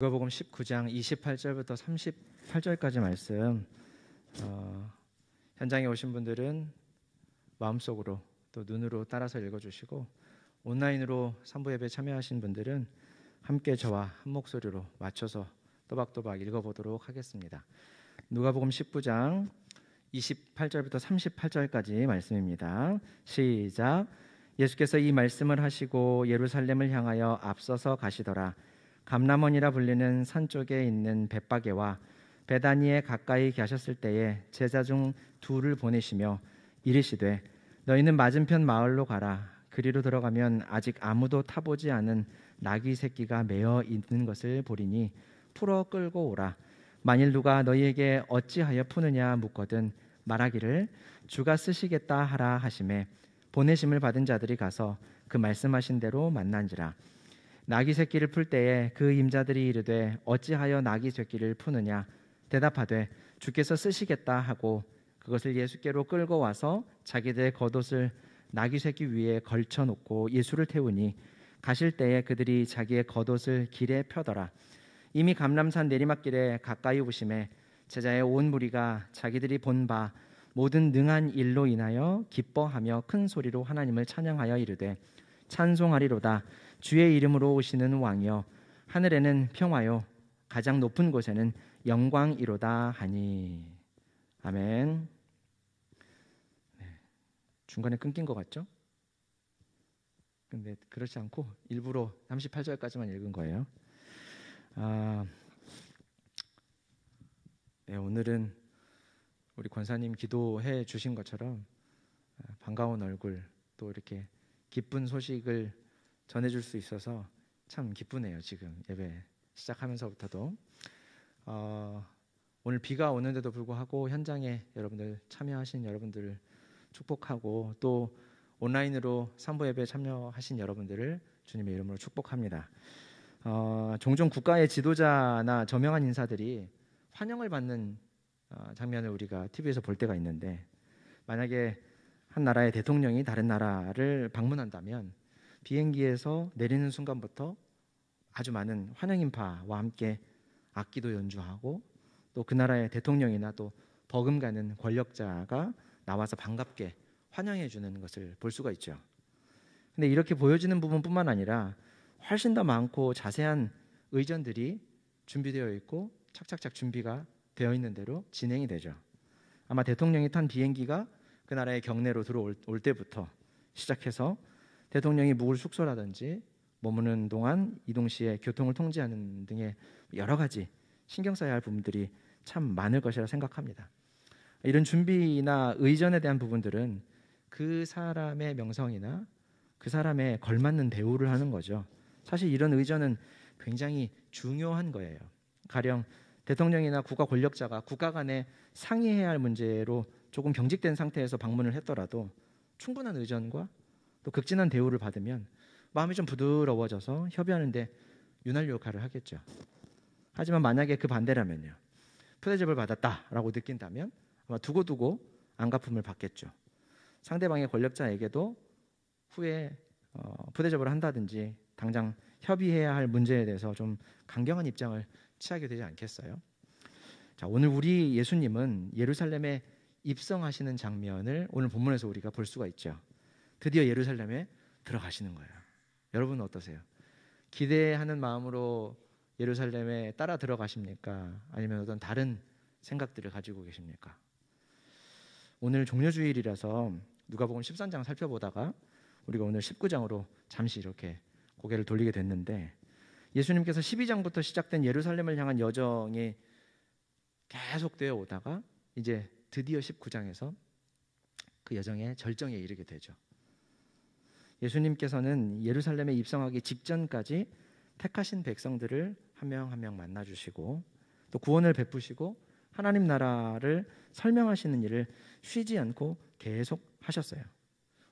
누가복음 19장 28절부터 38절까지 말씀 현장에 오신 분들은 마음속으로 또 눈으로 따라서 읽어주시고 온라인으로 3부 예배 참여하신 분들은 함께 저와 한 목소리로 맞춰서 또박또박 읽어보도록 하겠습니다. 누가복음 19장 28절부터 38절까지 말씀입니다. 시작. 예수께서 이 말씀을 하시고 예루살렘을 향하여 앞서서 가시더라. 감람원이라 불리는 산 쪽에 있는 벳바게와 베다니에 가까이 가셨을 때에 제자 중 둘을 보내시며 이르시되 너희는 맞은편 마을로 가라. 그리로 들어가면 아직 아무도 타보지 않은 나귀 새끼가 매어 있는 것을 보리니 풀어 끌고 오라. 만일 누가 너희에게 어찌하여 푸느냐 묻거든 말하기를 주가 쓰시겠다 하라 하시매 보내심을 받은 자들이 가서 그 말씀하신 대로 만난지라. 나귀 새끼를 풀 때에 그 임자들이 이르되 어찌하여 나귀 새끼를 푸느냐 대답하되 주께서 쓰시겠다 하고 그것을 예수께로 끌고 와서 자기들의 겉옷을 나귀 새끼 위에 걸쳐 놓고 예수를 태우니 가실 때에 그들이 자기의 겉옷을 길에 펴더라. 이미 감람산 내리막길에 가까이 오심에 제자의 온 무리가 자기들이 본 바 모든 능한 일로 인하여 기뻐하며 큰 소리로 하나님을 찬양하여 이르되 찬송하리로다. 주의 이름으로 오시는 왕이여 하늘에는 평화요 가장 높은 곳에는 영광이로다 하니. 아멘. 중간에 끊긴 것 같죠? 근데 그렇지 않고 일부러 38절까지만 읽은 거예요. 오늘은 우리 권사님 기도해 주신 것처럼 반가운 얼굴 또 이렇게 기쁜 소식을 전해줄 수 있어서 참 기쁘네요. 지금 예배 시작하면서부터도 오늘 비가 오는데도 불구하고 현장에 여러분들 참여하신 여러분들을 축복하고 또 온라인으로 3부 예배에 참여하신 여러분들을 주님의 이름으로 축복합니다. 종종 국가의 지도자나 저명한 인사들이 환영을 받는 장면을 우리가 TV에서 볼 때가 있는데 만약에 한 나라의 대통령이 다른 나라를 방문한다면 비행기에서 내리는 순간부터 아주 많은 환영 인파와 함께 악기도 연주하고 또 그 나라의 대통령이나 또 버금가는 권력자가 나와서 반갑게 환영해 주는 것을 볼 수가 있죠. 근데 이렇게 보여지는 부분뿐만 아니라 훨씬 더 많고 자세한 의전들이 준비되어 있고 착착착 준비가 되어 있는 대로 진행이 되죠. 아마 대통령이 탄 비행기가 그 나라의 경내로 들어올 때부터 시작해서 대통령이 묵을 숙소라든지 머무는 동안 이동 시에 교통을 통제하는 등의 여러 가지 신경 써야 할 부분들이 참 많을 것이라 생각합니다. 이런 준비나 의전에 대한 부분들은 그 사람의 명성이나 그 사람에 걸맞는 대우를 하는 거죠. 사실 이런 의전은 굉장히 중요한 거예요. 가령 대통령이나 국가 권력자가 국가 간에 상의해야 할 문제로 조금 경직된 상태에서 방문을 했더라도 충분한 의전과 또 극진한 대우를 받으면 마음이 좀 부드러워져서 협의하는데 윤활유 역할을 하겠죠. 하지만 만약에 그 반대라면요. 푸대접을 받았다라고 느낀다면 아마 두고두고 안갚음을 받겠죠. 상대방의 권력자에게도 후에 푸대접을 한다든지 당장 협의해야 할 문제에 대해서 좀 강경한 입장을 취하게 되지 않겠어요? 자, 오늘 우리 예수님은 예루살렘에 입성하시는 장면을 오늘 본문에서 우리가 볼 수가 있죠. 드디어 예루살렘에 들어가시는 거예요. 여러분은 어떠세요? 기대하는 마음으로 예루살렘에 따라 들어가십니까? 아니면 어떤 다른 생각들을 가지고 계십니까? 오늘 종려주일이라서 누가복음 13장 살펴보다가 우리가 오늘 19장으로 잠시 이렇게 고개를 돌리게 됐는데 예수님께서 12장부터 시작된 예루살렘을 향한 여정이 계속되어 오다가 이제 드디어 19장에서 그 여정의 절정에 이르게 되죠. 예수님께서는 예루살렘에 입성하기 직전까지 택하신 백성들을 한 명 한 명 만나주시고 또 구원을 베푸시고 하나님 나라를 설명하시는 일을 쉬지 않고 계속 하셨어요.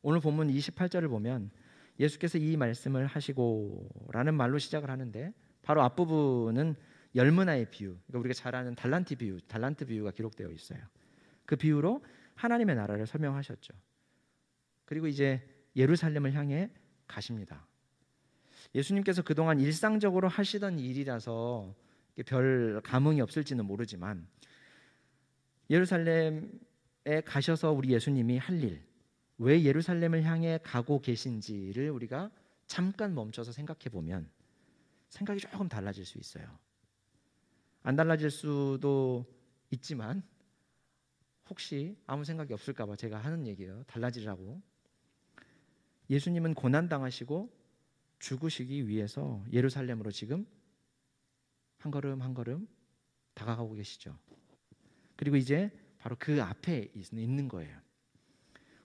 오늘 본문 28절을 보면 예수께서 이 말씀을 하시고 라는 말로 시작을 하는데 바로 앞부분은 열문화의 비유, 그러니까 우리가 잘 아는 달란트 비유가 기록되어 있어요. 그 비유로 하나님의 나라를 설명하셨죠. 그리고 이제 예루살렘을 향해 가십니다. 예수님께서 그동안 일상적으로 하시던 일이라서 별 감흥이 없을지는 모르지만 예루살렘에 가셔서 우리 예수님이 할 일, 왜 예루살렘을 향해 가고 계신지를 우리가 잠깐 멈춰서 생각해 보면 생각이 조금 달라질 수 있어요. 안 달라질 수도 있지만 혹시 아무 생각이 없을까 봐 제가 하는 얘기예요. 달라지라고. 예수님은 고난당하시고 죽으시기 위해서 예루살렘으로 지금 한 걸음 한 걸음 다가가고 계시죠. 그리고 이제 바로 그 앞에 있는 거예요.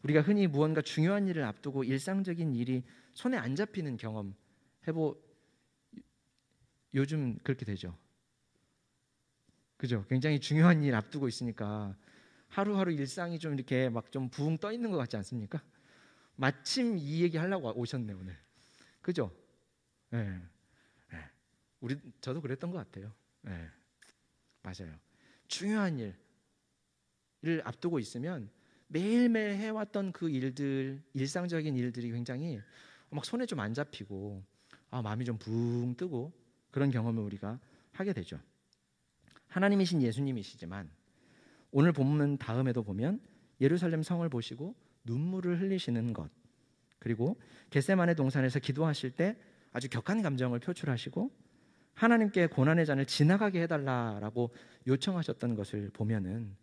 우리가 흔히 무언가 중요한 일을 앞두고 일상적인 일이 손에 안 잡히는 경험 요즘 그렇게 되죠. 그죠? 굉장히 중요한 일 앞두고 있으니까 하루하루 일상이 좀 이렇게 막 좀 부흥 떠 있는 것 같지 않습니까? 마침 이 얘기 하려고 오셨네 오늘. 그죠? 예. 네. 저도 그랬던 것 같아요. 네. 맞아요. 중요한 일을 앞두고 있으면 매일매일 해왔던 그 일들, 일상적인 일들이 굉장히 막 손에 좀 안 잡히고 마음이 좀 붕 뜨고 그런 경험을 우리가 하게 되죠. 하나님이신 예수님이시지만 오늘 본문 다음에도 보면 예루살렘 성을 보시고 눈물을 흘리시는 것, 그리고 겟세마네 동산에서 기도하실 때 아주 격한 감정을 표출하시고 하나님께 고난의 잔을 지나가게 해달라라고 요청하셨던 것을 보면은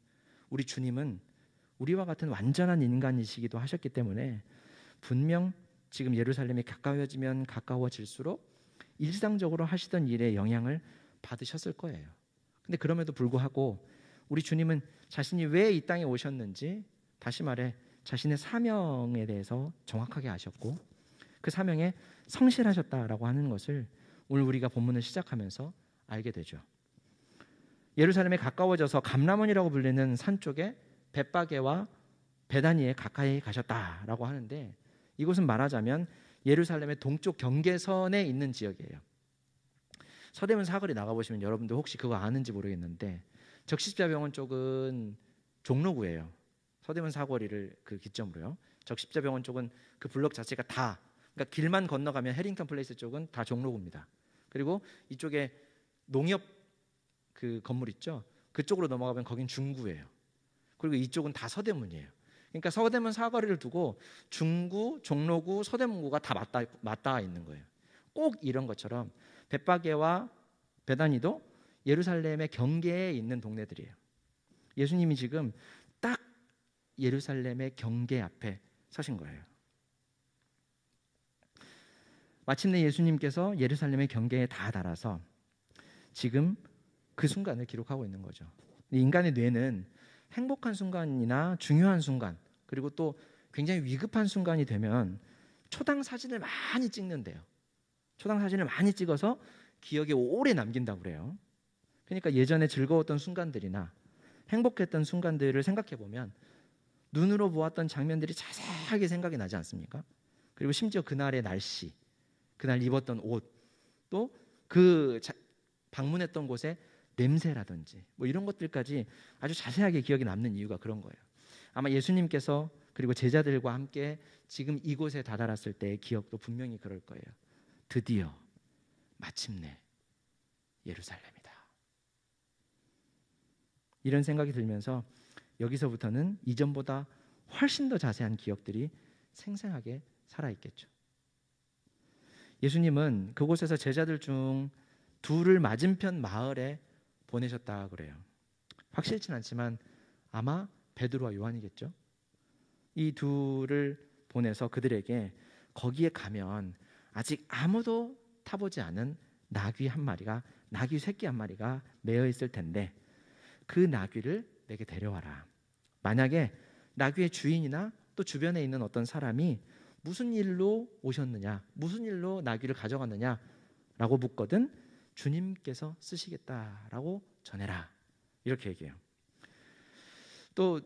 우리 주님은 우리와 같은 완전한 인간이시기도 하셨기 때문에 분명 지금 예루살렘이 가까워지면 가까워질수록 일상적으로 하시던 일에 영향을 받으셨을 거예요. 근데 그럼에도 불구하고 우리 주님은 자신이 왜 이 땅에 오셨는지, 다시 말해 자신의 사명에 대해서 정확하게 아셨고 그 사명에 성실하셨다라고 하는 것을 오늘 우리가 본문을 시작하면서 알게 되죠. 예루살렘에 가까워져서 감람원이라고 불리는 산 쪽에 벳바게와 베다니에 가까이 가셨다라고 하는데, 이곳은 말하자면 예루살렘의 동쪽 경계선에 있는 지역이에요. 서대문 사거리 나가보시면 여러분들 혹시 그거 아는지 모르겠는데 적십자병원 쪽은 종로구예요. 서대문 사거리를 그 기점으로요. 적십자병원 쪽은 그 블록 자체가 다, 그러니까 길만 건너가면 해링턴 플레이스 쪽은 다 종로구입니다. 그리고 이쪽에 농협 그 건물 있죠. 그쪽으로 넘어가면 거긴 중구예요. 그리고 이쪽은 다 서대문이에요. 그러니까 서대문 사거리를 두고 중구, 종로구, 서대문구가 다 맞닿아 있는 거예요. 꼭 이런 것처럼 벳바게와 베다니도 예루살렘의 경계에 있는 동네들이에요. 예수님이 지금 딱 예루살렘의 경계 앞에 서신 거예요. 마침내 예수님께서 예루살렘의 경계에 다 달아서 지금 그 순간을 기록하고 있는 거죠. 인간의 뇌는 행복한 순간이나 중요한 순간, 그리고 또 굉장히 위급한 순간이 되면 초당 사진을 많이 찍는데요. 초당 사진을 많이 찍어서 기억에 오래 남긴다고 그래요. 그러니까 예전에 즐거웠던 순간들이나 행복했던 순간들을 생각해 보면 눈으로 보았던 장면들이 자세하게 생각이 나지 않습니까? 그리고 심지어 그날의 날씨, 그날 입었던 옷, 또 그 방문했던 곳의 냄새라든지 뭐 이런 것들까지 아주 자세하게 기억이 남는 이유가 그런 거예요. 아마 예수님께서 그리고 제자들과 함께 지금 이곳에 다다랐을 때의 기억도 분명히 그럴 거예요. 드디어 마침내 예루살렘이다. 이런 생각이 들면서 여기서부터는 이전보다 훨씬 더 자세한 기억들이 생생하게 살아있겠죠. 예수님은 그곳에서 제자들 중 둘을 맞은편 마을에 보내셨다 그래요. 확실치는 않지만 아마 베드로와 요한이겠죠. 이 둘을 보내서 그들에게 거기에 가면 아직 아무도 타보지 않은 나귀 새끼 한 마리가 매어 있을 텐데 그 나귀를 내게 데려와라. 만약에 나귀의 주인이나 또 주변에 있는 어떤 사람이 무슨 일로 오셨느냐, 무슨 일로 나귀를 가져갔느냐라고 묻거든 주님께서 쓰시겠다라고 전해라. 이렇게 얘기해요. 또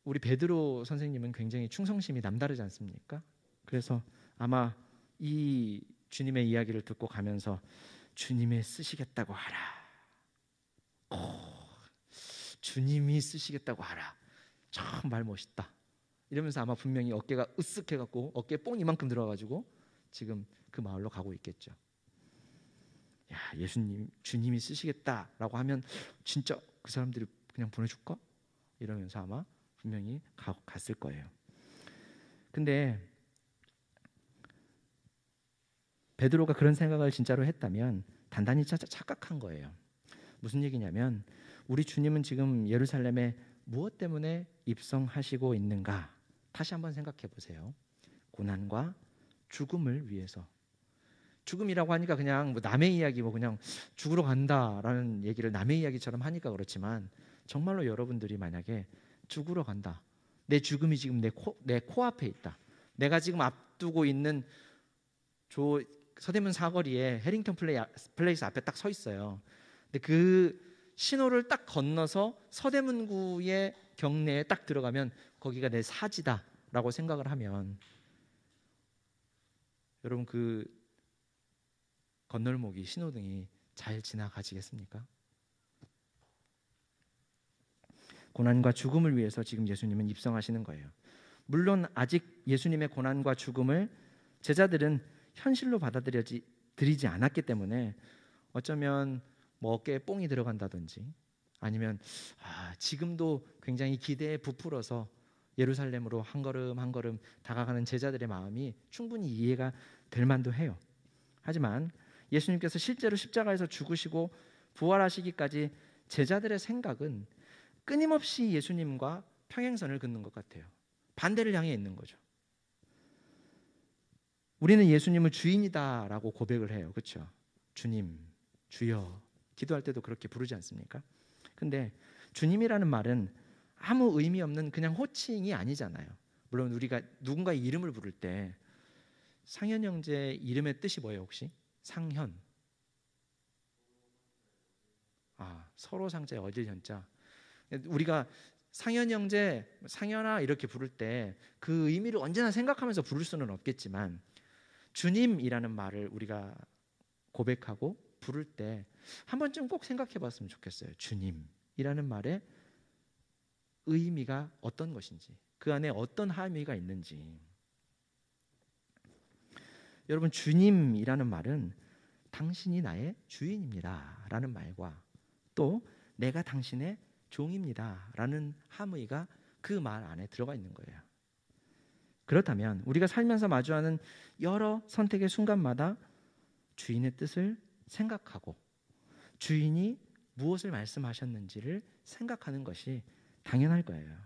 우리 베드로 선생님은 굉장히 충성심이 남다르지 않습니까? 그래서 아마 이 주님의 이야기를 듣고 가면서 주님이 쓰시겠다고 하라. 주님이 쓰시겠다고 하라. 참 말 멋있다. 이러면서 아마 분명히 어깨가 으쓱해갖고 어깨에 뽕 이만큼 들어가지고 지금 그 마을로 가고 있겠죠. 야, 주님이 쓰시겠다라고 하면 진짜 그 사람들이 그냥 보내줄까? 이러면서 아마 분명히 갔을 거예요. 근데 베드로가 그런 생각을 진짜로 했다면 단단히 착각한 거예요. 무슨 얘기냐면 우리 주님은 지금 예루살렘에 무엇 때문에 입성하시고 있는가? 다시 한번 생각해 보세요. 고난과 죽음을 위해서. 죽음이라고 하니까 그냥 뭐 남의 이야기, 뭐 그냥 죽으러 간다라는 얘기를 남의 이야기처럼 하니까 그렇지만 정말로 여러분들이 만약에 죽으러 간다. 내 죽음이 지금 내 코앞에 있다. 내가 지금 앞두고 있는 서대문 사거리에 해링턴 플레이스 앞에 딱 서 있어요. 근데 그 신호를 딱 건너서 서대문구의 경내에 딱 들어가면 거기가 내 사지다라고 생각을 하면 여러분 그 건널목이 신호등이 잘 지나가지겠습니까? 고난과 죽음을 위해서 지금 예수님은 입성하시는 거예요. 물론 아직 예수님의 고난과 죽음을 제자들은 현실로 받아들이지 않았기 때문에 어쩌면 뭐 어깨에 뽕이 들어간다든지 아니면 지금도 굉장히 기대에 부풀어서 예루살렘으로 한 걸음 한 걸음 다가가는 제자들의 마음이 충분히 이해가 될 만도 해요. 하지만 예수님께서 실제로 십자가에서 죽으시고 부활하시기까지 제자들의 생각은 끊임없이 예수님과 평행선을 긋는 것 같아요. 반대를 향해 있는 거죠. 우리는 예수님을 주인이다라고 고백을 해요. 그렇죠? 주님, 주여 기도할 때도 그렇게 부르지 않습니까? 근데 주님이라는 말은 아무 의미 없는 그냥 호칭이 아니잖아요. 물론 우리가 누군가의 이름을 부를 때 상현 형제 이름의 뜻이 뭐예요 혹시? 상현. 서로 상자에 어질 현자. 우리가 상현 형제, 상현아 이렇게 부를 때 그 의미를 언제나 생각하면서 부를 수는 없겠지만 주님이라는 말을 우리가 고백하고 부를 때 한 번쯤 꼭 생각해 봤으면 좋겠어요. 주님이라는 말의 의미가 어떤 것인지, 그 안에 어떤 함의가 있는지. 여러분, 주님이라는 말은 당신이 나의 주인입니다 라는 말과 또 내가 당신의 종입니다 라는 함의가 그 말 안에 들어가 있는 거예요. 그렇다면 우리가 살면서 마주하는 여러 선택의 순간마다 주인의 뜻을 생각하고 주인이 무엇을 말씀하셨는지를 생각하는 것이 당연할 거예요.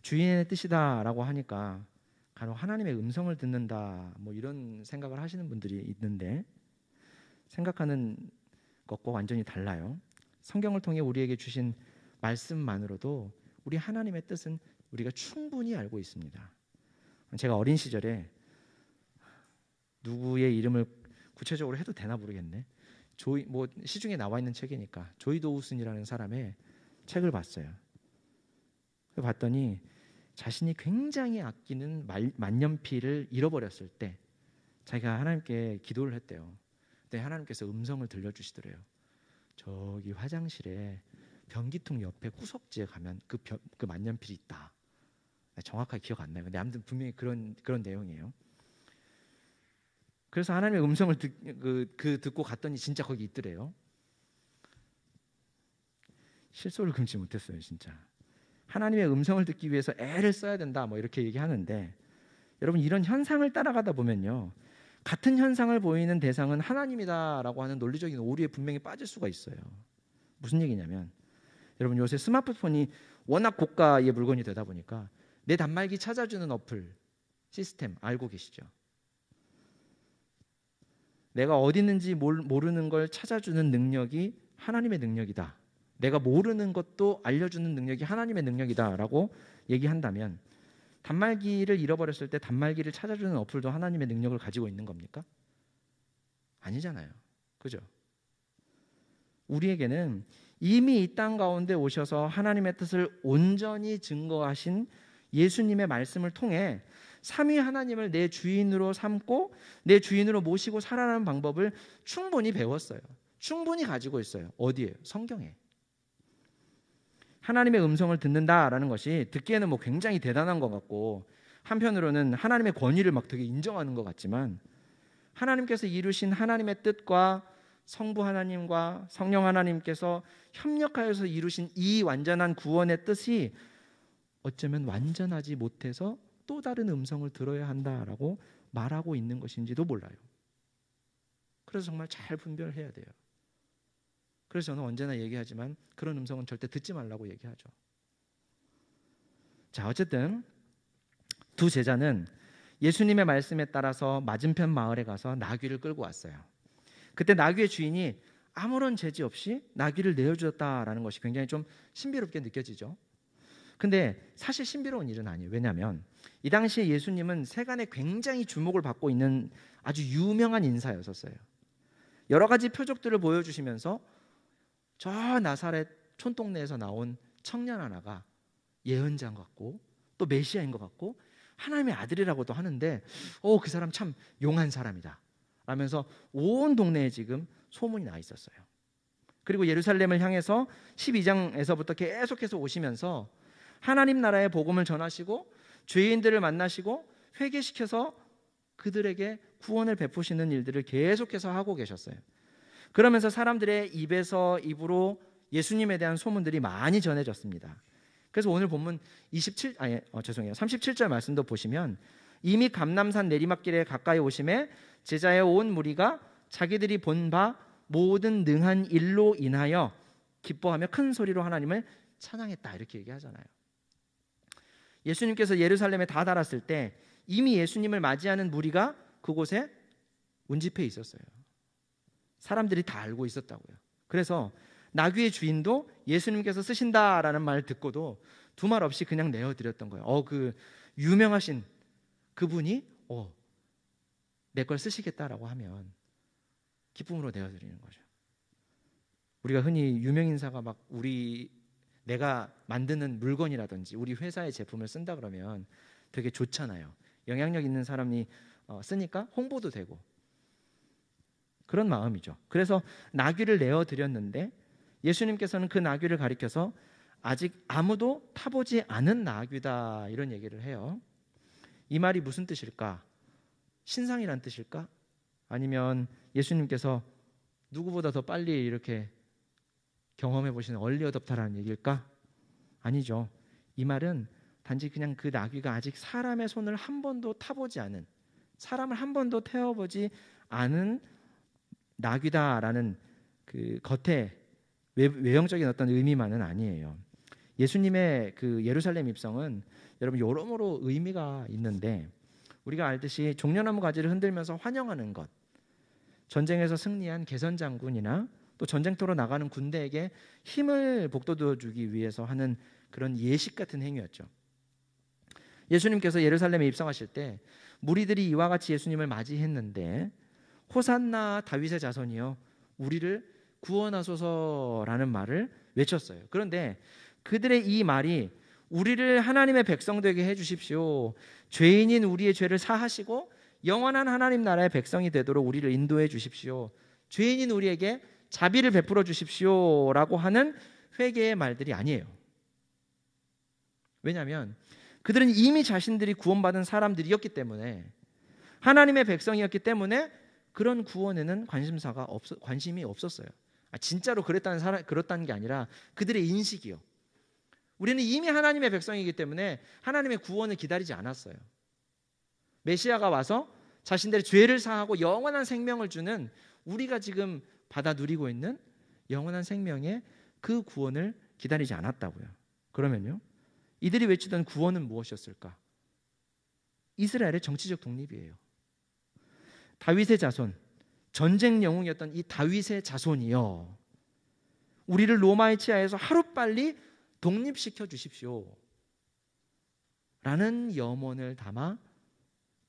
주인의 뜻이다라고 하니까 간혹 하나님의 음성을 듣는다 뭐 이런 생각을 하시는 분들이 있는데 생각하는 것과 완전히 달라요. 성경을 통해 우리에게 주신 말씀만으로도 우리 하나님의 뜻은 우리가 충분히 알고 있습니다. 제가 어린 시절에 누구의 이름을 구체적으로 해도 되나 모르겠네. 뭐 시중에 나와 있는 책이니까 조이 도우슨이라는 사람의 책을 봤어요. 봤더니 자신이 굉장히 아끼는 만년필을 잃어버렸을 때 자기가 하나님께 기도를 했대요. 그때 하나님께서 음성을 들려주시더래요. 저기 화장실에 변기통 옆에 구석지에 가면 그 만년필이 있다. 정확하게 기억 안 나요. 근데 아무튼 분명히 그런 내용이에요. 그래서 하나님의 음성을 듣고 갔더니 진짜 거기 있더래요. 실소를 금치 못했어요, 진짜. 하나님의 음성을 듣기 위해서 애를 써야 된다, 뭐 이렇게 얘기하는데 여러분 이런 현상을 따라가다 보면요, 같은 현상을 보이는 대상은 하나님이다라고 하는 논리적인 오류에 분명히 빠질 수가 있어요. 무슨 얘기냐면 여러분 요새 스마트폰이 워낙 고가의 물건이 되다 보니까 내 단말기 찾아주는 어플 시스템 알고 계시죠? 내가 어디 있는지 모르는 걸 찾아주는 능력이 하나님의 능력이다. 내가 모르는 것도 알려주는 능력이 하나님의 능력이다라고 얘기한다면 단말기를 잃어버렸을 때 단말기를 찾아주는 어플도 하나님의 능력을 가지고 있는 겁니까? 아니잖아요. 그죠? 우리에게는 이미 이 땅 가운데 오셔서 하나님의 뜻을 온전히 증거하신 예수님의 말씀을 통해 삼위 하나님을 내 주인으로 삼고 내 주인으로 모시고 살아가는 방법을 충분히 배웠어요. 충분히 가지고 있어요. 어디에요? 성경에. 하나님의 음성을 듣는다라는 것이 듣기에는 뭐 굉장히 대단한 것 같고 한편으로는 하나님의 권위를 막 되게 인정하는 것 같지만 하나님께서 이루신 하나님의 뜻과 성부 하나님과 성령 하나님께서 협력하여서 이루신 이 완전한 구원의 뜻이 어쩌면 완전하지 못해서 또 다른 음성을 들어야 한다라고 말하고 있는 것인지도 몰라요. 그래서 정말 잘 분별해야 돼요. 그래서 저는 언제나 얘기하지만 그런 음성은 절대 듣지 말라고 얘기하죠. 자, 어쨌든 두 제자는 예수님의 말씀에 따라서 맞은편 마을에 가서 나귀를 끌고 왔어요. 그때 나귀의 주인이 아무런 제지 없이 나귀를 내어주었다라는 것이 굉장히 좀 신비롭게 느껴지죠. 근데 사실 신비로운 일은 아니에요. 왜냐하면 이 당시에 예수님은 세간에 굉장히 주목을 받고 있는 아주 유명한 인사였었어요. 여러 가지 표적들을 보여주시면서 저 나사렛 촌동네에서 나온 청년 하나가 예언자인 것 같고 또 메시아인 것 같고 하나님의 아들이라고도 하는데 그 사람 참 용한 사람이다 라면서 온 동네에 지금 소문이 나 있었어요. 그리고 예루살렘을 향해서 12장에서부터 계속해서 오시면서 하나님 나라의 복음을 전하시고 죄인들을 만나시고 회개시켜서 그들에게 구원을 베푸시는 일들을 계속해서 하고 계셨어요. 그러면서 사람들의 입에서 입으로 예수님에 대한 소문들이 많이 전해졌습니다. 그래서 오늘 본문 37절 말씀도 보시면 이미 감람산 내리막길에 가까이 오심에 제자의 온 무리가 자기들이 본 바 모든 능한 일로 인하여 기뻐하며 큰 소리로 하나님을 찬양했다 이렇게 얘기하잖아요. 예수님께서 예루살렘에 다 달았을 때 이미 예수님을 맞이하는 무리가 그곳에 운집해 있었어요. 사람들이 다 알고 있었다고요. 그래서 나귀의 주인도 예수님께서 쓰신다라는 말을 듣고도 두말 없이 그냥 내어드렸던 거예요. 그 유명하신 그분이 내 걸 쓰시겠다라고 하면 기쁨으로 내어드리는 거죠. 우리가 흔히 유명인사가 막 내가 만드는 물건이라든지 우리 회사의 제품을 쓴다 그러면 되게 좋잖아요. 영향력 있는 사람이 쓰니까 홍보도 되고 그런 마음이죠. 그래서 나귀를 내어드렸는데 예수님께서는 그 나귀를 가리켜서 아직 아무도 타보지 않은 나귀다 이런 얘기를 해요. 이 말이 무슨 뜻일까? 신상이란 뜻일까? 아니면 예수님께서 누구보다 더 빨리 이렇게 경험해 보시는 얼리 어댑터라는 얘기일까? 아니죠. 이 말은 단지 그냥 그 나귀가 아직 사람의 손을 한 번도 타보지 않은, 사람을 한 번도 태워보지 않은 나귀다라는 그 겉에 외형적인 어떤 의미만은 아니에요. 예수님의 그 예루살렘 입성은 여러분 여러모로 의미가 있는데 우리가 알듯이 종려나무 가지를 흔들면서 환영하는 것, 전쟁에서 승리한 개선 장군이나 또 전쟁터로 나가는 군대에게 힘을 북돋워 주기 위해서 하는 그런 예식 같은 행위였죠. 예수님께서 예루살렘에 입성하실 때 무리들이 이와 같이 예수님을 맞이했는데 호산나 다윗의 자손이여 우리를 구원하소서라는 말을 외쳤어요. 그런데 그들의 이 말이 우리를 하나님의 백성 되게 해주십시오, 죄인인 우리의 죄를 사하시고 영원한 하나님 나라의 백성이 되도록 우리를 인도해 주십시오, 죄인인 우리에게 자비를 베풀어 주십시오라고 하는 회개의 말들이 아니에요. 왜냐하면 그들은 이미 자신들이 구원받은 사람들이었기 때문에, 하나님의 백성이었기 때문에 그런 구원에는 관심이 없었어요. 진짜로 그렇다는 게 아니라 그들의 인식이요. 우리는 이미 하나님의 백성이기 때문에 하나님의 구원을 기다리지 않았어요. 메시아가 와서 자신들의 죄를 사하고 영원한 생명을 주는, 우리가 지금 받아 누리고 있는 영원한 생명의 그 구원을 기다리지 않았다고요. 그러면요, 이들이 외치던 구원은 무엇이었을까? 이스라엘의 정치적 독립이에요. 다윗의 자손, 전쟁 영웅이었던 이 다윗의 자손이요, 우리를 로마의 치하에서 하루빨리 독립시켜 주십시오 라는 염원을 담아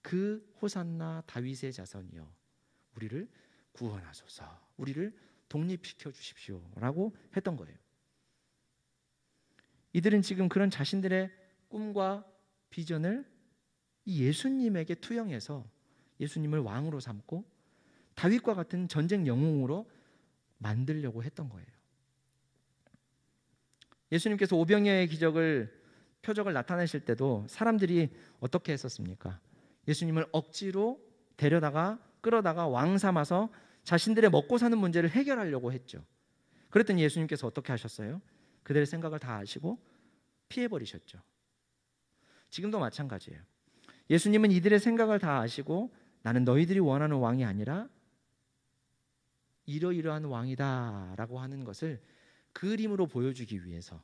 그 호산나 다윗의 자손이요 우리를 구원하소서, 우리를 독립시켜 주십시오 라고 했던 거예요. 이들은 지금 그런 자신들의 꿈과 비전을 이 예수님에게 투영해서 예수님을 왕으로 삼고 다윗과 같은 전쟁 영웅으로 만들려고 했던 거예요. 예수님께서 오병이어의 기적을 표적을 나타내실 때도 사람들이 어떻게 했었습니까? 예수님을 억지로 데려다가 끌어다가 왕 삼아서 자신들의 먹고 사는 문제를 해결하려고 했죠. 그랬더니 예수님께서 어떻게 하셨어요? 그들의 생각을 다 아시고 피해버리셨죠. 지금도 마찬가지예요. 예수님은 이들의 생각을 다 아시고 나는 너희들이 원하는 왕이 아니라 이러이러한 왕이다 라고 하는 것을 그림으로 보여주기 위해서,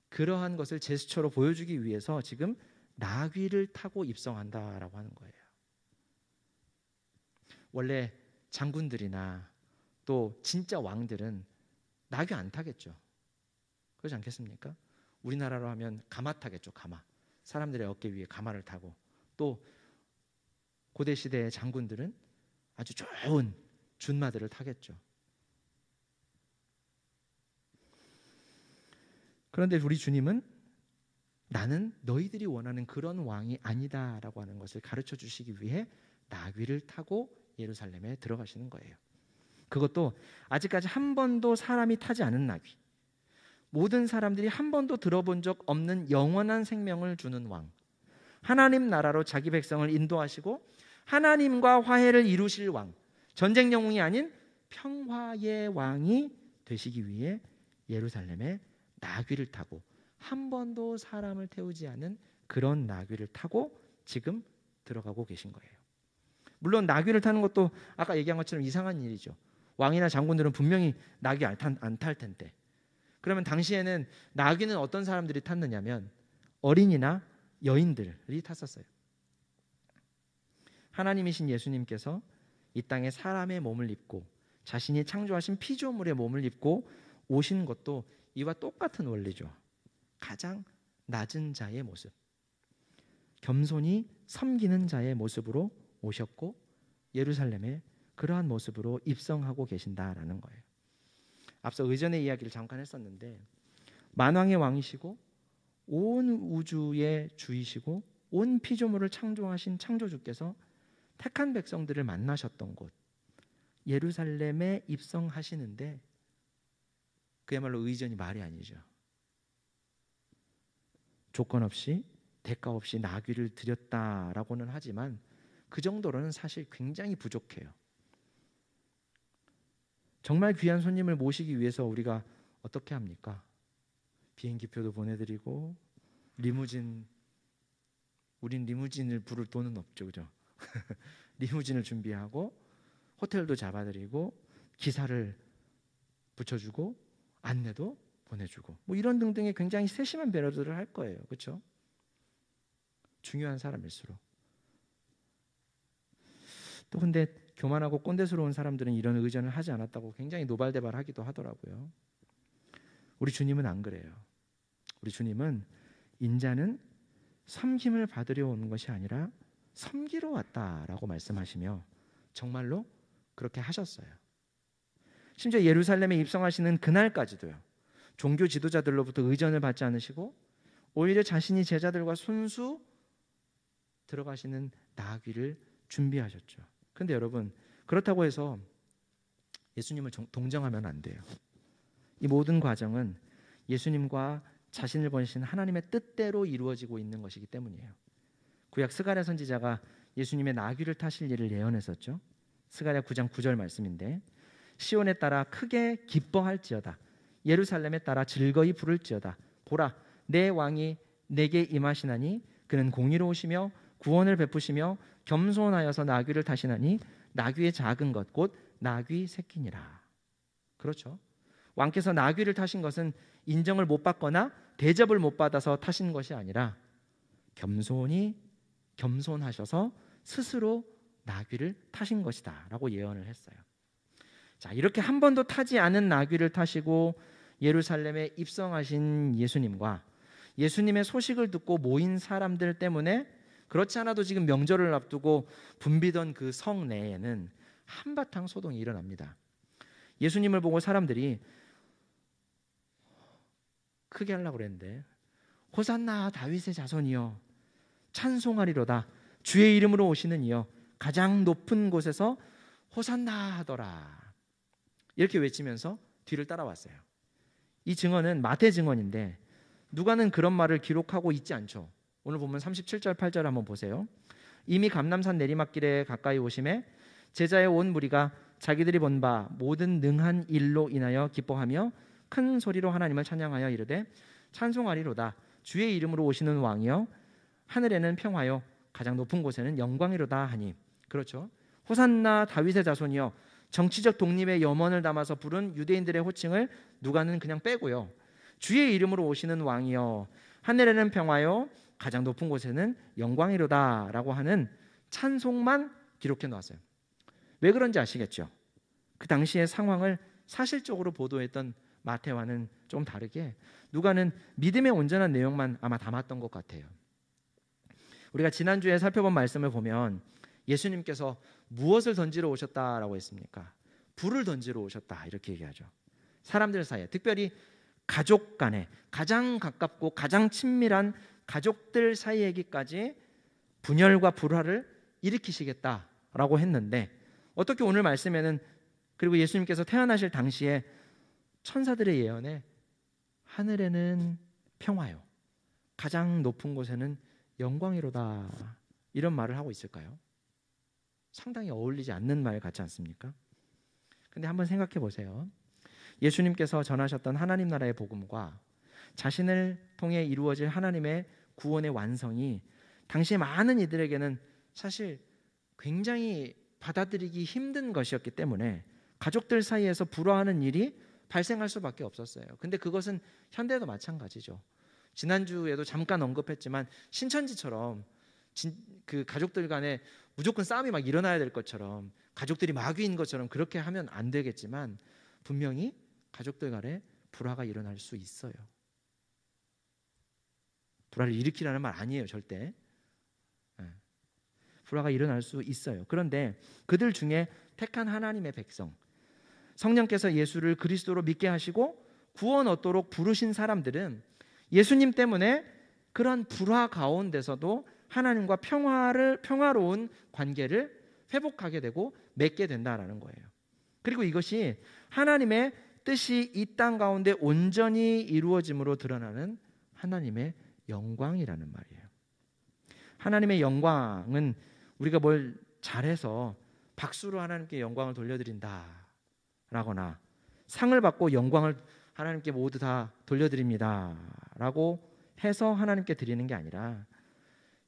그러한 것을 제스처로 보여주기 위해서 지금 나귀를 타고 입성한다라고 하는 거예요. 원래 장군들이나 또 진짜 왕들은 나귀 안 타겠죠. 그렇지 않겠습니까? 우리나라로 하면 가마 타겠죠. 가마. 사람들의 어깨 위에 가마를 타고, 또 고대 시대의 장군들은 아주 좋은 준마들을 타겠죠. 그런데 우리 주님은 나는 너희들이 원하는 그런 왕이 아니다라고 하는 것을 가르쳐 주시기 위해 나귀를 타고 예루살렘에 들어가시는 거예요. 그것도 아직까지 한 번도 사람이 타지 않은 나귀, 모든 사람들이 한 번도 들어본 적 없는 영원한 생명을 주는 왕, 하나님 나라로 자기 백성을 인도하시고 하나님과 화해를 이루실 왕, 전쟁 영웅이 아닌 평화의 왕이 되시기 위해 예루살렘에 나귀를 타고, 한 번도 사람을 태우지 않은 그런 나귀를 타고 지금 들어가고 계신 거예요. 물론 나귀를 타는 것도 아까 얘기한 것처럼 이상한 일이죠. 왕이나 장군들은 분명히 나귀 안 탈 텐데. 그러면 당시에는 나귀는 어떤 사람들이 탔느냐면 어린이나 여인들이 탔었어요. 하나님이신 예수님께서 이 땅에 사람의 몸을 입고 자신이 창조하신 피조물의 몸을 입고 오신 것도 이와 똑같은 원리죠. 가장 낮은 자의 모습, 겸손히 섬기는 자의 모습으로 오셨고 예루살렘에 그러한 모습으로 입성하고 계신다라는 거예요. 앞서 의전의 이야기를 잠깐 했었는데, 만왕의 왕이시고 온 우주의 주이시고 온 피조물을 창조하신 창조주께서 택한 백성들을 만나셨던 곳 예루살렘에 입성하시는데, 그야말로 의전이 말이 아니죠. 조건 없이 대가 없이 나귀를 드렸다라고는 하지만 그 정도로는 사실 굉장히 부족해요. 정말 귀한 손님을 모시기 위해서 우리가 어떻게 합니까? 비행기표도 보내드리고 우린 리무진을 부를 돈은 없죠, 그죠? 리무진을 준비하고 호텔도 잡아드리고 기사를 붙여주고 안내도 보내주고 뭐 이런 등등의 굉장히 세심한 배려들을 할 거예요, 그렇죠? 중요한 사람일수록. 또 근데 교만하고 꼰대스러운 사람들은 이런 의전을 하지 않았다고 굉장히 노발대발하기도 하더라고요. 우리 주님은 안 그래요. 우리 주님은 인자는 섬김을 받으려 온 것이 아니라 섬기러 왔다라고 말씀하시며 정말로 그렇게 하셨어요. 심지어 예루살렘에 입성하시는 그날까지도요, 종교 지도자들로부터 의전을 받지 않으시고 오히려 자신이 제자들과 손수 들어가시는 나귀를 준비하셨죠. 그런데 여러분, 그렇다고 해서 예수님을 동정하면 안 돼요. 이 모든 과정은 예수님과 자신을 보내신 하나님의 뜻대로 이루어지고 있는 것이기 때문이에요. 구약 스가랴 선지자가 예수님의 나귀를 타실 일을 예언했었죠. 스가랴 9장 9절 말씀인데, 시온에 따라 크게 기뻐할지어다, 예루살렘에 따라 즐거이 부를지어다. 보라, 내 왕이 내게 임하시나니 그는 공의로우시며 구원을 베푸시며 겸손하여서 나귀를 타시나니 나귀의 작은 것 곧 나귀 새끼니라. 그렇죠. 왕께서 나귀를 타신 것은 인정을 못 받거나 대접을 못 받아서 타신 것이 아니라 겸손하셔서 스스로 나귀를 타신 것이다 라고 예언을 했어요. 자, 이렇게 한 번도 타지 않은 나귀를 타시고 예루살렘에 입성하신 예수님과 예수님의 소식을 듣고 모인 사람들 때문에, 그렇지 않아도 지금 명절을 앞두고 붐비던 그 성 내에는 한바탕 소동이 일어납니다. 예수님을 보고 사람들이 크게 하려고 그랬는데, 호산나 다윗의 자손이여 찬송하리로다, 주의 이름으로 오시는 이여 가장 높은 곳에서 호산나 하더라, 이렇게 외치면서 뒤를 따라왔어요. 이 증언은 마태 증언인데 누가는 그런 말을 기록하고 있지 않죠. 오늘 보면 37절 8절 한번 보세요. 이미 감람산 내리막길에 가까이 오심에 제자의 온 무리가 자기들이 본 바 모든 능한 일로 인하여 기뻐하며 큰 소리로 하나님을 찬양하여 이르되 찬송하리로다. 주의 이름으로 오시는 왕이여 하늘에는 평화요 가장 높은 곳에는 영광이로다 하니. 그렇죠. 호산나 다윗의 자손이여. 정치적 독립의 염원을 담아서 부른 유대인들의 호칭을 누가는 그냥 빼고요. 주의 이름으로 오시는 왕이여 하늘에는 평화요 가장 높은 곳에는 영광이로다 라고 하는 찬송만 기록해 놓았어요. 왜 그런지 아시겠죠? 그 당시의 상황을 사실적으로 보도했던 마태와는 좀 다르게 누가는 믿음의 온전한 내용만 아마 담았던 것 같아요. 우리가 지난주에 살펴본 말씀을 보면 예수님께서 무엇을 던지러 오셨다라고 했습니까? 불을 던지러 오셨다 이렇게 얘기하죠. 사람들 사이에, 특별히 가족 간에 가장 가깝고 가장 친밀한 가족들 사이에게까지 분열과 불화를 일으키시겠다라고 했는데, 어떻게 오늘 말씀에는, 그리고 예수님께서 태어나실 당시에 천사들의 예언에 하늘에는 평화요 가장 높은 곳에는 영광이로다 이런 말을 하고 있을까요? 상당히 어울리지 않는 말 같지 않습니까? 근데 한번 생각해 보세요. 예수님께서 전하셨던 하나님 나라의 복음과 자신을 통해 이루어질 하나님의 구원의 완성이 당시 많은 이들에게는 사실 굉장히 받아들이기 힘든 것이었기 때문에 가족들 사이에서 불화하는 일이 발생할 수밖에 없었어요. 근데 그것은 현대도 마찬가지죠. 지난주에도 잠깐 언급했지만 신천지처럼 그 가족들 간에 무조건 싸움이 막 일어나야 될 것처럼, 가족들이 마귀인 것처럼 그렇게 하면 안 되겠지만 분명히 가족들 간에 불화가 일어날 수 있어요. 불화를 일으키라는 말 아니에요, 절대. 불화가 일어날 수 있어요. 그런데 그들 중에 택한 하나님의 백성, 성령께서 예수를 그리스도로 믿게 하시고 구원 얻도록 부르신 사람들은 예수님 때문에 그런 불화 가운데서도 하나님과 평화로운 관계를 회복하게 되고 맺게 된다라는 거예요. 그리고 이것이 하나님의 뜻이 이 땅 가운데 온전히 이루어짐으로 드러나는 하나님의 영광이라는 말이에요. 하나님의 영광은 우리가 뭘 잘해서 박수로 하나님께 영광을 돌려드린다 라거나 상을 받고 영광을 하나님께 모두 다 돌려드립니다 라고 해서 하나님께 드리는 게 아니라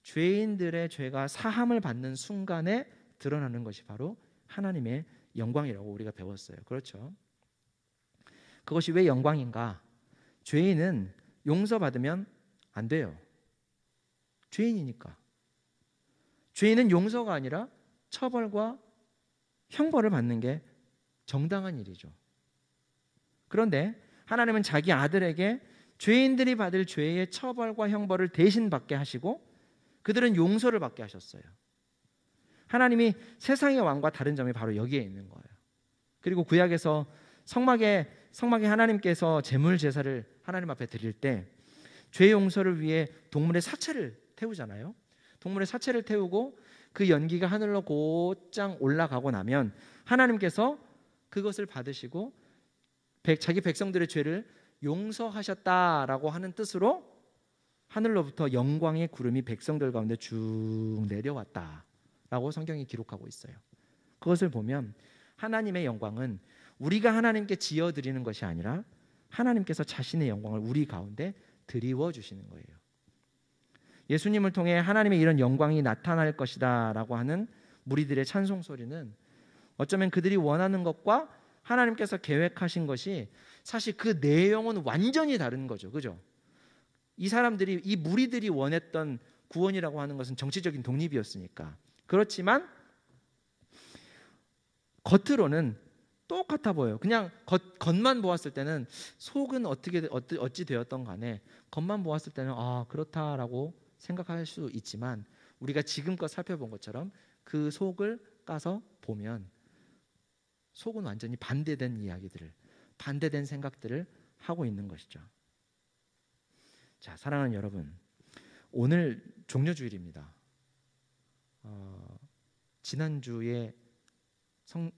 죄인들의 죄가 사함을 받는 순간에 드러나는 것이 바로 하나님의 영광이라고 우리가 배웠어요. 그렇죠? 그것이 왜 영광인가? 죄인은 용서받으면 안 돼요. 죄인이니까. 죄인은 용서가 아니라 처벌과 형벌을 받는 게 정당한 일이죠. 그런데 하나님은 자기 아들에게 죄인들이 받을 죄의 처벌과 형벌을 대신 받게 하시고 그들은 용서를 받게 하셨어요. 하나님이 세상의 왕과 다른 점이 바로 여기에 있는 거예요. 그리고 구약에서 성막에 하나님께서 제물 제사를 하나님 앞에 드릴 때 죄 용서를 위해 동물의 사체를 태우잖아요. 동물의 사체를 태우고 그 연기가 하늘로 곧장 올라가고 나면 하나님께서 그것을 받으시고 자기 백성들의 죄를 용서하셨다라고 하는 뜻으로 하늘로부터 영광의 구름이 백성들 가운데 쭉 내려왔다라고 성경이 기록하고 있어요. 그것을 보면 하나님의 영광은 우리가 하나님께 지어드리는 것이 아니라 하나님께서 자신의 영광을 우리 가운데 드리워 주시는 거예요. 예수님을 통해 하나님의 이런 영광이 나타날 것이다 라고 하는 무리들의 찬송 소리는 어쩌면 그들이 원하는 것과 하나님께서 계획하신 것이 사실 그 내용은 완전히 다른 거죠. 그죠? 이 무리들이 원했던 구원이라고 하는 것은 정치적인 독립이었으니까. 그렇지만 겉으로는 똑같아 보여요. 그냥 겉만 보았을 때는 속은 어찌 되었던 간에 겉만 보았을 때는 그렇다라고 생각할 수 있지만 우리가 지금껏 살펴본 것처럼 그 속을 까서 보면 속은 완전히 반대된 이야기들을, 반대된 생각들을 하고 있는 것이죠. 자, 사랑하는 여러분, 오늘 종려주일입니다. 지난주에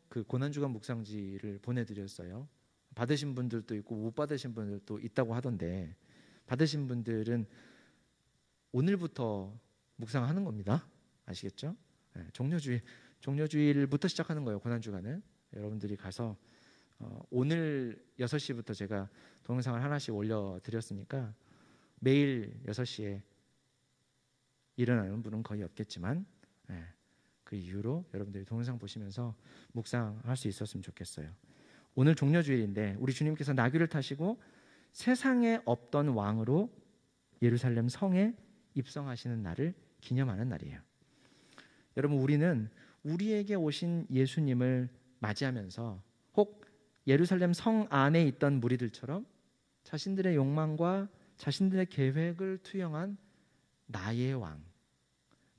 그 고난주간 묵상지를 보내드렸어요. 받으신 분들도 있고 못 받으신 분들도 있다고 하던데 받으신 분들은 오늘부터 묵상하는 겁니다. 아시겠죠? 네, 종료주일부터 시작하는 거예요. 고난주간은. 여러분들이 가서 오늘 6시부터 제가 동영상을 하나씩 올려드렸으니까 매일 6시에 일어나는 분은 거의 없겠지만 그 이후로 여러분들이 동영상 보시면서 묵상할 수 있었으면 좋겠어요. 오늘 종료주일인데 우리 주님께서 나귀를 타시고 세상에 없던 왕으로 예루살렘 성에 입성하시는 날을 기념하는 날이에요. 여러분, 우리는 우리에게 오신 예수님을 맞이하면서 혹 예루살렘 성 안에 있던 무리들처럼 자신들의 욕망과 자신들의 계획을 투영한 나의 왕,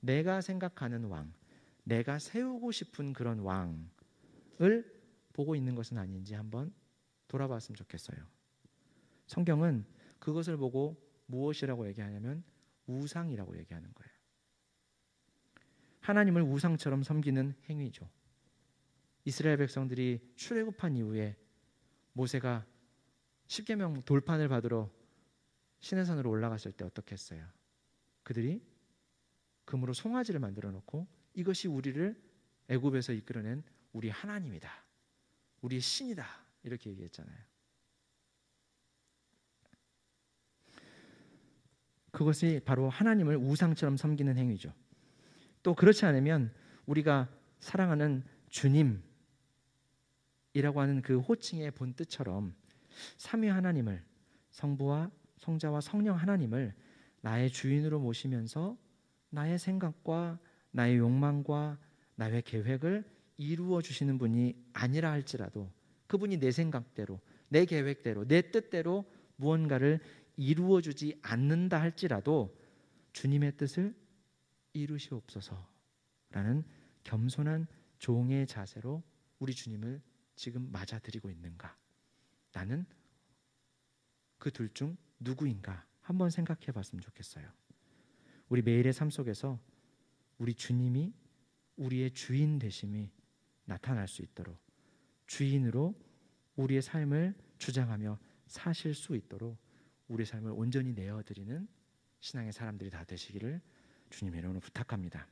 내가 생각하는 왕, 내가 세우고 싶은 그런 왕을 보고 있는 것은 아닌지 한번 돌아봤으면 좋겠어요. 성경은 그것을 보고 무엇이라고 얘기하냐면 우상이라고 얘기하는 거예요. 하나님을 우상처럼 섬기는 행위죠. 이스라엘 백성들이 출애굽한 이후에 모세가 십계명 돌판을 받으러 시내산으로 올라갔을 때 어떻게 했어요? 그들이 금으로 송아지를 만들어 놓고 이것이 우리를 애굽에서 이끌어낸 우리 하나님이다, 우리의 신이다, 이렇게 얘기했잖아요. 그것이 바로 하나님을 우상처럼 섬기는 행위죠. 또 그렇지 않으면 우리가 사랑하는 주님이라고 하는 그 호칭의 본뜻처럼 삼위 하나님을, 성부와 성자와 성령 하나님을 나의 주인으로 모시면서 나의 생각과 나의 욕망과 나의 계획을 이루어 주시는 분이 아니라 할지라도 그분이 내 생각대로, 내 계획대로, 내 뜻대로 무언가를 이루어 주지 않는다 할지라도 주님의 뜻을 이루시옵소서라는 겸손한 종의 자세로 우리 주님을 지금 맞아들이고 있는가? 나는 그 둘 중 누구인가? 한번 생각해 봤으면 좋겠어요. 우리 매일의 삶 속에서 우리 주님이 우리의 주인 되심이 나타날 수 있도록 주인으로 우리의 삶을 주장하며 사실 수 있도록 우리의 삶을 온전히 내어드리는 신앙의 사람들이 다 되시기를 주님의 이름으로 부탁합니다.